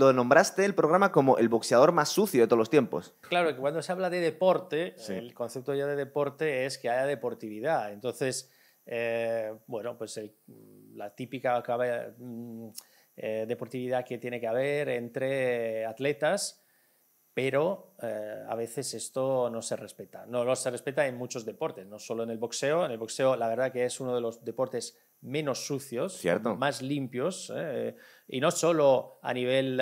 lo nombraste el programa como el boxeador más sucio de todos los tiempos. Claro, que cuando se habla de deporte, Sí. el concepto ya de deporte es que haya deportividad. Entonces, bueno, pues la típica deportividad que tiene que haber entre atletas, pero a veces esto no se respeta. No se respeta en muchos deportes, no solo en el boxeo. En el boxeo, la verdad que es uno de los deportes menos sucios, Cierto. más limpios, y no solo a nivel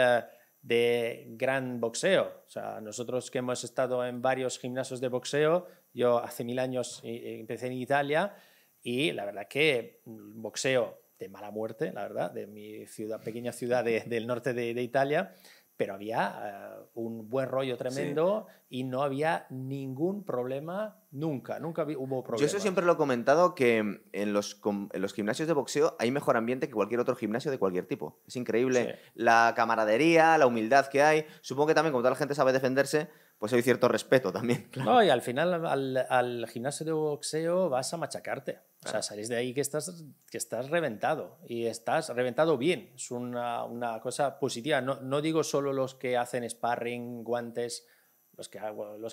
de gran boxeo. O sea, nosotros que hemos estado en varios gimnasios de boxeo, yo hace 1000 años empecé en Italia y la verdad que boxeo de mala muerte, la verdad, de mi ciudad, pequeña ciudad del norte de Italia, pero había un buen rollo tremendo y no había ningún problema nunca hubo problemas. Yo eso siempre lo he comentado, que en los gimnasios de boxeo hay mejor ambiente que cualquier otro gimnasio de cualquier tipo. Es increíble la camaradería, la humildad que hay. Supongo que también, como toda la gente sabe defenderse, pues hay cierto respeto también. Claro. No, y al final al gimnasio de boxeo vas a machacarte. O sea, salís de ahí que estás reventado y estás reventado bien. Es una cosa positiva. No digo solo los que hacen sparring, guantes, los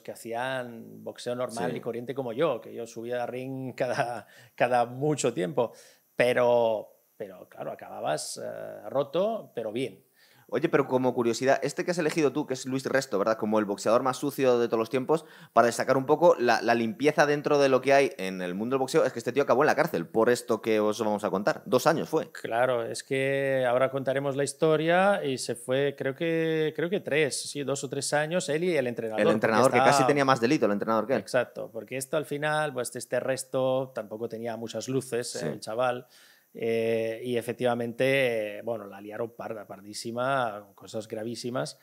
que hacían boxeo normal y corriente como yo, que yo subía a ring cada mucho tiempo. Pero claro, acababas roto, pero bien. Oye, pero como curiosidad, este que has elegido tú, que es Luis Resto, ¿verdad? Como el boxeador más sucio de todos los tiempos, para destacar un poco la limpieza dentro de lo que hay en el mundo del boxeo, es que este tío acabó en la cárcel por esto que os vamos a contar. 2 años fue. Claro, es que ahora contaremos la historia y se fue, creo que 2 o 3 años, él y el entrenador. El entrenador, que casi tenía más delito, el entrenador que él. Exacto, porque esto al final, pues este Resto tampoco tenía muchas luces, el chaval. Y efectivamente, bueno, la liaron pardísima, cosas gravísimas.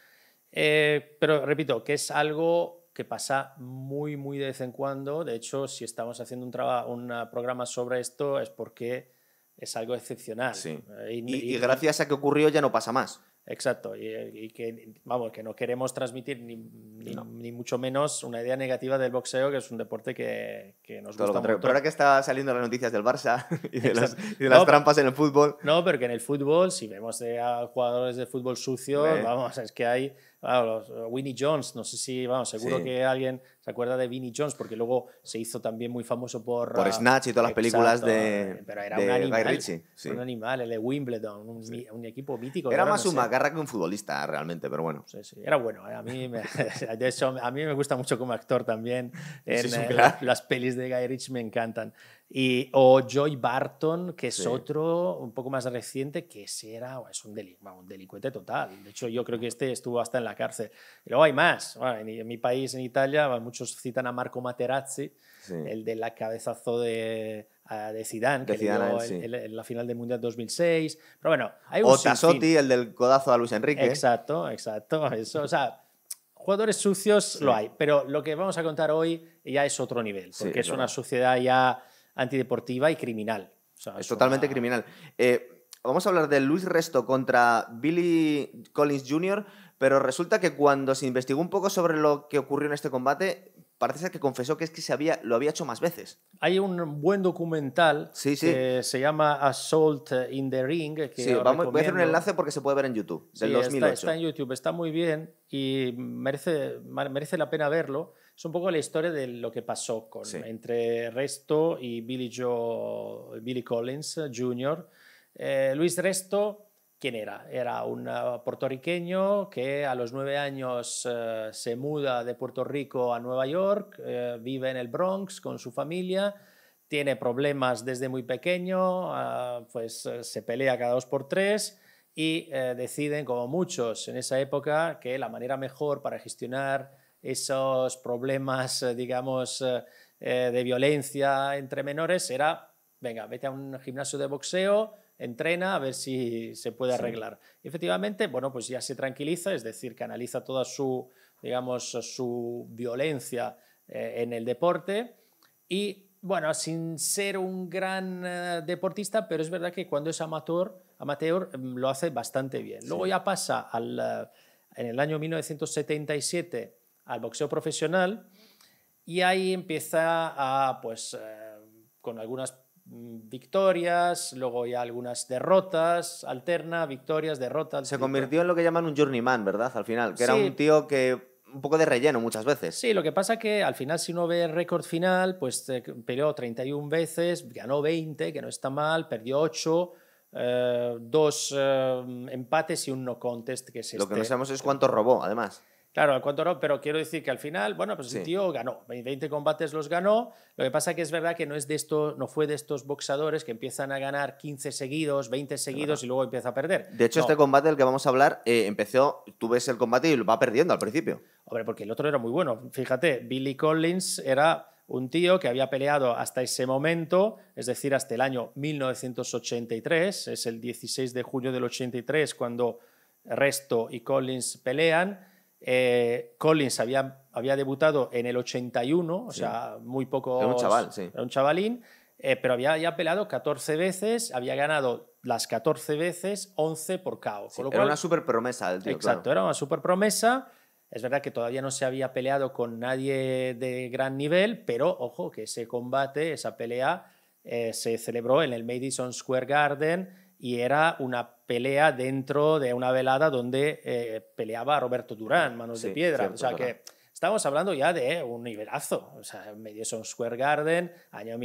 Pero repito, que es algo que pasa muy, muy de vez en cuando. De hecho, si estamos haciendo un programa sobre esto es porque es algo excepcional. Sí. Y gracias a que ocurrió ya no pasa más. Exacto, y que, vamos, que no queremos transmitir ni mucho menos una idea negativa del boxeo, que es un deporte que nos gusta mucho. Pero ahora que está saliendo las noticias del Barça y de las trampas en el fútbol... No, pero que en el fútbol, si vemos a jugadores de fútbol sucios, vamos, es que hay... Claro, Vinnie Jones, no sé si, vamos, seguro que alguien se acuerda de Vinnie Jones, porque luego se hizo también muy famoso por Snatch y todas las películas de un animal, Guy Ritchie. Sí. Un animal, el de Wimbledon, un equipo mítico. Era más un macarra que un futbolista, realmente, pero bueno. Sí, era bueno. De hecho, a mí me gusta mucho como actor también. Las pelis de Guy Ritchie me encantan. O Joy Barton, que es otro un poco más reciente, que es un delincuente total. De hecho, yo creo que este estuvo hasta en la cárcel. Y luego hay más. Bueno, en mi país, en Italia, muchos citan a Marco Materazzi, el de la cabezazo de Zidane, que le dio en la final del Mundial 2006. Pero bueno, hay un Tassotti, el del codazo a Luis Enrique. Exacto. Eso, o sea, jugadores sucios lo hay, pero lo que vamos a contar hoy ya es otro nivel, porque es una sociedad ya antideportiva y criminal. O sea, es totalmente criminal. Vamos a hablar de Luis Resto contra Billy Collins Jr., pero resulta que cuando se investigó un poco sobre lo que ocurrió en este combate, parece ser que confesó que es que lo había hecho más veces. Hay un buen documental que se llama Assault in the Ring. Que voy a hacer un enlace porque se puede ver en YouTube, del 2008. Está en YouTube, está muy bien y merece la pena verlo. Es un poco la historia de lo que pasó entre Resto y Billy Collins Jr. Luis Resto, ¿quién era? Era un puertorriqueño que a los 9 años se muda de Puerto Rico a Nueva York, vive en el Bronx con su familia, tiene problemas desde muy pequeño, se pelea cada 2 por 3 y deciden, como muchos en esa época, que la manera mejor para gestionar esos problemas, digamos, de violencia entre menores era, venga, vete a un gimnasio de boxeo, entrena a ver si se puede arreglar. Y efectivamente, bueno, pues ya se tranquiliza, es decir, canaliza toda su violencia en el deporte y, bueno, sin ser un gran deportista, pero es verdad que cuando es amateur lo hace bastante bien. Luego ya pasa en el año 1977 al boxeo profesional y ahí empieza con algunas victorias, luego ya algunas derrotas, alterna, victorias, derrotas. Se convirtió en lo que llaman un journeyman, ¿verdad? Al final, que era un Sí, tío que un poco de relleno muchas veces. sí, lo que pasa que al final si uno ve el récord final, pues peleó 31 veces, ganó 20, que no está mal, perdió 8, dos empates y un no contest, que es Lo que no este. sabemos es cuánto robó, además. Claro, al cuanto no, pero quiero decir que al final, bueno, pues el Sí, tío ganó, 20 combates los ganó. Lo que pasa que es verdad que no es de esto, no fue de estos boxadores que empiezan a ganar 15 seguidos, 20 es seguidos verdad. y luego empieza a perder. De hecho, este No, combate del que vamos a hablar empezó, tú ves el combate y lo va perdiendo al principio. hombre, porque el otro era muy bueno. Fíjate, Billy Collins era un tío que había peleado hasta ese momento, es decir, hasta el año 1983, es el 16 de junio del 83 cuando Resto y Collins pelean. Collins había debutado en el 81, o Sí. sea, muy pocos. Era un chaval, sí. Era un chavalín, pero había ya peleado 14 veces, había ganado las 14 veces, 11 por KO. Sí, Con lo era cual, una súper promesa el tío, exacto, claro. era una super promesa. Es verdad que todavía no se había peleado con nadie de gran nivel, pero ojo que ese combate, esa pelea, se celebró en el Madison Square Garden y era una pelea dentro de una velada donde peleaba Roberto Durán, manos de Sí, piedra. cierto, O sea es verdad. que estamos hablando ya de un nivelazo. O sea, Madison Square Garden, año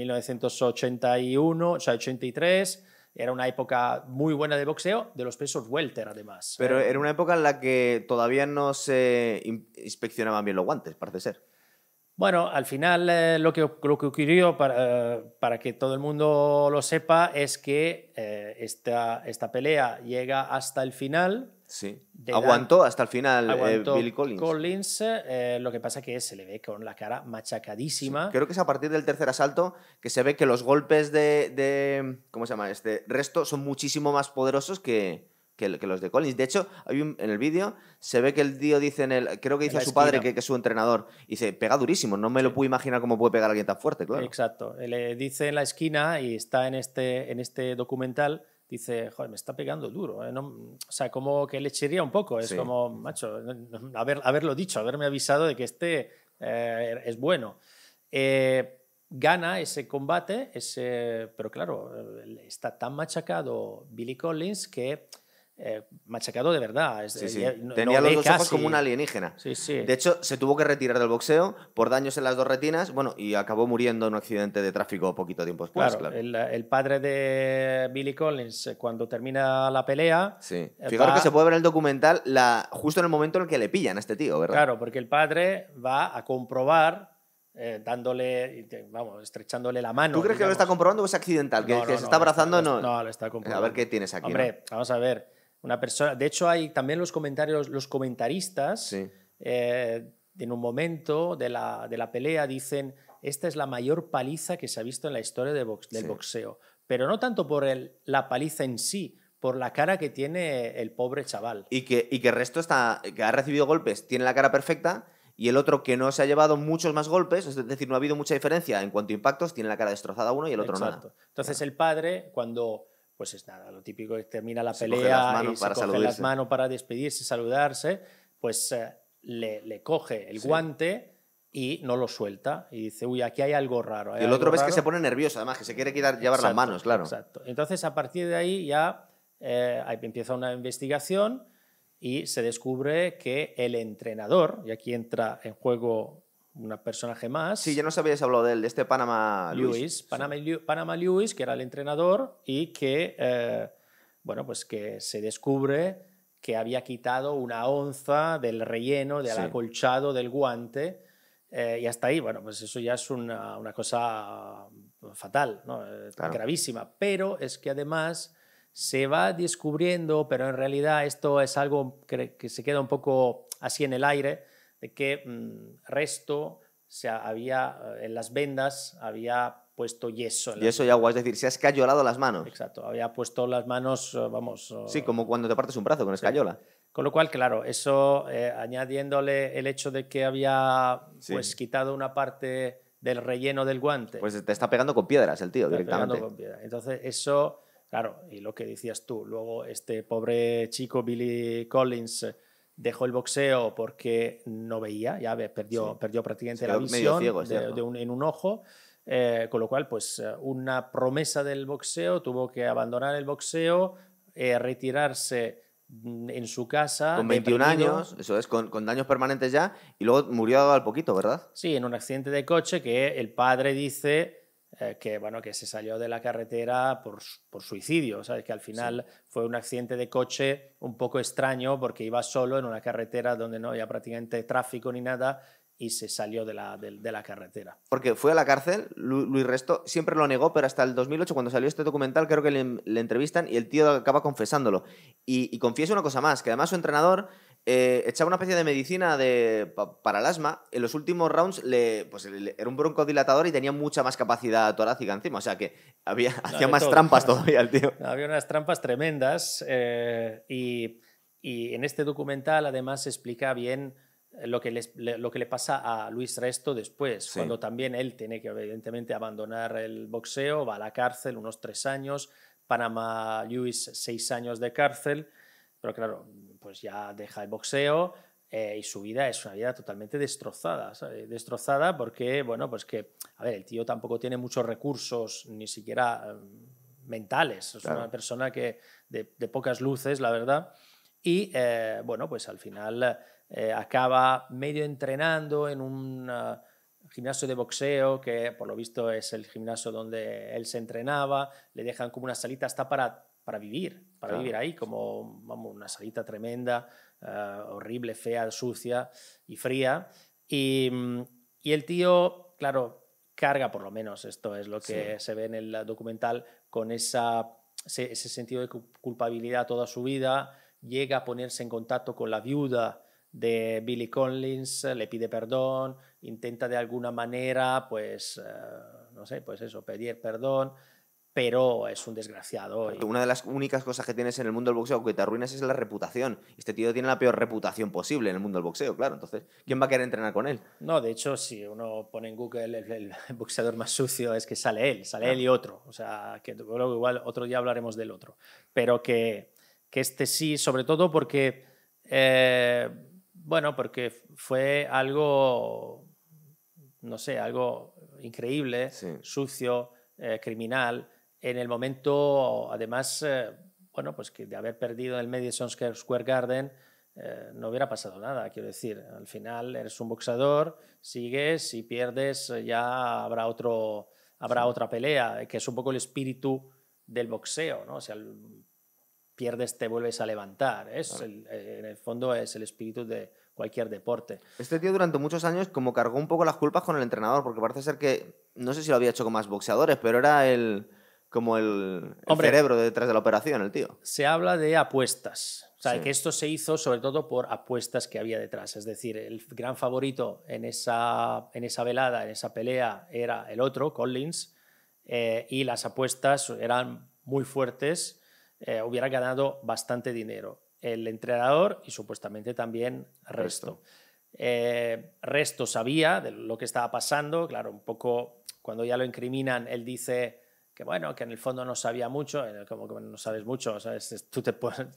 1981, o sea, 83. Era una época muy buena de boxeo, de los pesos welter, además. Pero era una época en la que todavía no se inspeccionaban bien los guantes, parece ser. Bueno, al final lo que ocurrió, para que todo el mundo lo sepa, es que esta pelea llega hasta el final. Sí. Le Aguantó hasta el final aguantó Billy Collins. lo que pasa que se le ve con la cara Sí. machacadísima. Creo que es a partir del tercer asalto que se ve que los golpes ¿cómo se llama? Este Resto son muchísimo más poderosos que los de Collins. De hecho, en el vídeo se ve que el tío dice creo que En dice la a su padre esquina. que es su entrenador, y dice, pega durísimo, no me lo Sí. puedo imaginar cómo puede pegar a alguien tan fuerte, claro. Exacto. Le dice en la esquina, y está en este documental, dice, joder, me está pegando duro. O sea, como que le chirría un poco. Es Sí. como, macho, haberlo dicho, haberme avisado de que es bueno. Gana ese combate, pero claro, está tan machacado Billy Collins que machacado de verdad. Sí, sí. No Tenía los ve dos ojos casi. como un alienígena. Sí, sí. De hecho, se tuvo que retirar del boxeo por daños en las dos retinas, bueno, y acabó muriendo en un accidente de tráfico poquito tiempo después, Claro, claro. el padre de Billy Collins, cuando termina la pelea, Sí. Fijaros que se va, puede ver en el documental justo en el momento en el que le pillan a este tío, ¿verdad? claro, porque el padre va a comprobar, estrechándole la mano. ¿Tú crees que lo está digamos. comprobando o es accidental? Que, No, que no, se no, está abrazando, no. no, lo está A comprobando. ver qué tienes aquí, Hombre, vamos a ver, una persona, de hecho hay también los comentarios, los comentaristas, Sí. en un momento de la pelea dicen, esta es la mayor paliza que se ha visto en la historia del Sí. boxeo, pero no tanto por la paliza en sí, por la cara que tiene el pobre chaval. Y que que ha recibido golpes, tiene la cara perfecta, y el otro que no se ha llevado muchos más golpes, es decir, no ha habido mucha diferencia en cuanto a impactos, tiene la cara destrozada uno y el otro Exacto. nada. Entonces el padre, cuando, pues es nada, lo típico que termina la Se coge las pelea manos y se para coge las saludarse. manos para despedirse, saludarse, pues le coge el Sí. guante y no lo suelta. Y dice, uy, aquí hay algo raro. Y el otro ves que se pone nervioso, además, que se quiere llevar las Exacto, manos, claro. Exacto. Entonces, a partir de ahí ya ahí empieza una investigación y se descubre que el entrenador, y aquí entra en juego un personaje más, Sí, ya nos habíais hablado de él, de este Panama Lewis, Panama Lewis, que era el entrenador y que, bueno, pues que se descubre que había quitado una onza del relleno, del Sí. acolchado del guante, y hasta ahí, bueno, pues eso ya es una cosa fatal, ¿no? Claro. Gravísima, pero es que además se va descubriendo, pero en realidad esto es algo que se queda un poco así en el aire, de que Resto en las vendas había puesto yeso. Y eso ya agua, es decir, se ha escayolado las manos. Exacto, había puesto las manos, Sí, como cuando te partes un brazo con escayola. Con lo cual, claro, eso añadiéndole el hecho de que había Sí. pues quitado una parte del relleno del guante. Pues te está pegando con piedras el tío, Está directamente. pegando con piedra. Entonces, eso, claro, y lo que decías tú, luego este pobre chico Billy Collins dejó el boxeo porque no veía, ya perdió Sí. prácticamente Se la quedó medio visión ciego, es cierto. en un ojo. con lo cual, pues una promesa del boxeo, tuvo que abandonar el boxeo, retirarse en su casa. Con 21 deprimido. años, eso es, con daños permanentes ya, y luego murió al poquito, ¿verdad? Sí, en un accidente de coche que el padre dice que, bueno, que se salió de la carretera por suicidio, ¿sabes? Que al final fue un accidente de coche un poco extraño porque iba solo en una carretera donde no había prácticamente tráfico ni nada y se salió de la carretera. Porque fue a la cárcel, Luis Resto siempre lo negó, pero hasta el 2008, cuando salió este documental, creo que le entrevistan y el tío acaba confesándolo. Y confiesa una cosa más, que además su entrenador echaba una especie de medicina para el asma. En los últimos rounds era un broncodilatador y tenía mucha más capacidad torácica encima. O sea que hacía más trampas todavía el tío. Había unas trampas tremendas y en este documental además explica bien lo que le pasa a Luis Resto después, cuando también él tiene que evidentemente abandonar el boxeo, va a la cárcel unos 3 años, Panama Lewis 6 años de cárcel, pero claro, pues ya deja el boxeo y su vida es una vida totalmente destrozada, ¿sabes? Destrozada porque, bueno, pues que, a ver, el tío tampoco tiene muchos recursos, ni siquiera mentales, es una persona que de pocas luces, la verdad, y bueno, pues al final acaba medio entrenando en un gimnasio de boxeo, que por lo visto es el gimnasio donde él se entrenaba, le dejan como una salita hasta para vivir ahí, como vamos, una salita tremenda, horrible, fea, sucia y fría. Y el tío, claro, carga, por lo menos esto es lo que se ve en el documental, con ese sentido de culpabilidad toda su vida, llega a ponerse en contacto con la viuda de Billy Collins, le pide perdón, intenta de alguna manera, pues, no sé, pues eso, pedir perdón, pero es un desgraciado. Una de las únicas cosas que tienes en el mundo del boxeo que te arruinas es la reputación. Este tío tiene la peor reputación posible en el mundo del boxeo, claro. Entonces, ¿quién va a querer entrenar con él? No, de hecho, si uno pone en Google el boxeador más sucio, es que sale él y otro. O sea, que luego igual otro día hablaremos del otro. Pero que este sí, sobre todo porque, bueno, porque fue algo, no sé, algo increíble, sucio, criminal. En el momento, además, bueno, pues que de haber perdido el Madison Square Garden, no hubiera pasado nada, quiero decir. Al final eres un boxeador, sigues, si pierdes ya habrá otra pelea, que es un poco el espíritu del boxeo, ¿no? O sea, pierdes, te vuelves a levantar. En el fondo es el espíritu de cualquier deporte. Este tío durante muchos años como cargó un poco las culpas con el entrenador, porque parece ser que, no sé si lo había hecho con más boxeadores, pero era como el cerebro detrás de la operación, el tío. Se habla de apuestas. O sea, que esto se hizo sobre todo por apuestas que había detrás. Es decir, el gran favorito en esa velada, en esa pelea, era el otro, Collins, y las apuestas eran muy fuertes. Hubiera ganado bastante dinero. El entrenador y supuestamente también Resto. Resto sabía de lo que estaba pasando. Claro, un poco cuando ya lo incriminan, él dice que bueno, que en el fondo no sabía mucho, como que no sabes mucho, ¿sabes? Tú te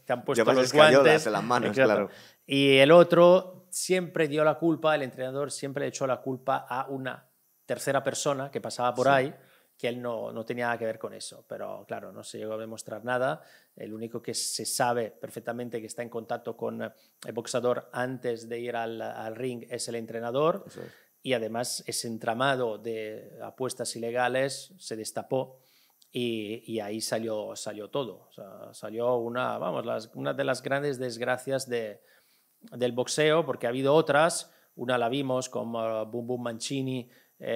han puesto los guantes en las manos, claro. Y el otro siempre dio la culpa, el entrenador siempre le echó la culpa a una tercera persona que pasaba por ahí, que él no tenía nada que ver con eso, pero claro, no se llegó a demostrar nada. El único que se sabe perfectamente que está en contacto con el boxeador antes de ir al ring es el entrenador. Eso es. Y además ese entramado de apuestas ilegales se destapó y ahí salió todo. O sea, salió una de las grandes desgracias del boxeo, porque ha habido otras. Una la vimos con Boom Boom Mancini, con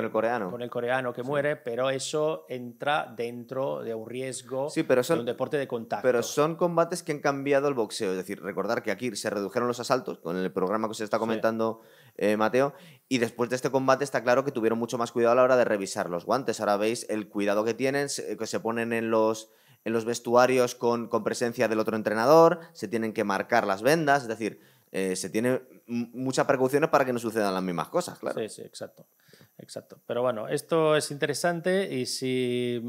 el coreano que muere, pero eso entra dentro de un riesgo de un deporte de contacto. Pero son combates que han cambiado el boxeo. Es decir, recordar que aquí se redujeron los asaltos con el programa que se está comentando Mateo, y después de este combate está claro que tuvieron mucho más cuidado a la hora de revisar los guantes. Ahora veis el cuidado que tienen, que se ponen en los vestuarios con presencia del otro entrenador, se tienen que marcar las vendas, es decir, se tiene muchas precauciones para que no sucedan las mismas cosas, claro. Sí, exacto. Pero bueno, esto es interesante y si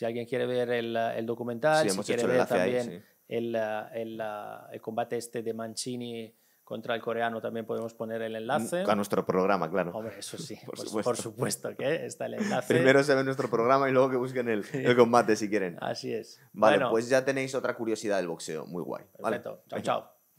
alguien quiere ver el documental, si quiere ver también el combate este de Mancini contra el coreano también podemos poner el enlace. A nuestro programa, claro. Hombre, eso sí, por supuesto que está el enlace. Primero se ve nuestro programa y luego que busquen el combate si quieren. Así es. Vale, pues ya tenéis otra curiosidad del boxeo, muy guay. Perfecto. Vale. Chao, chao.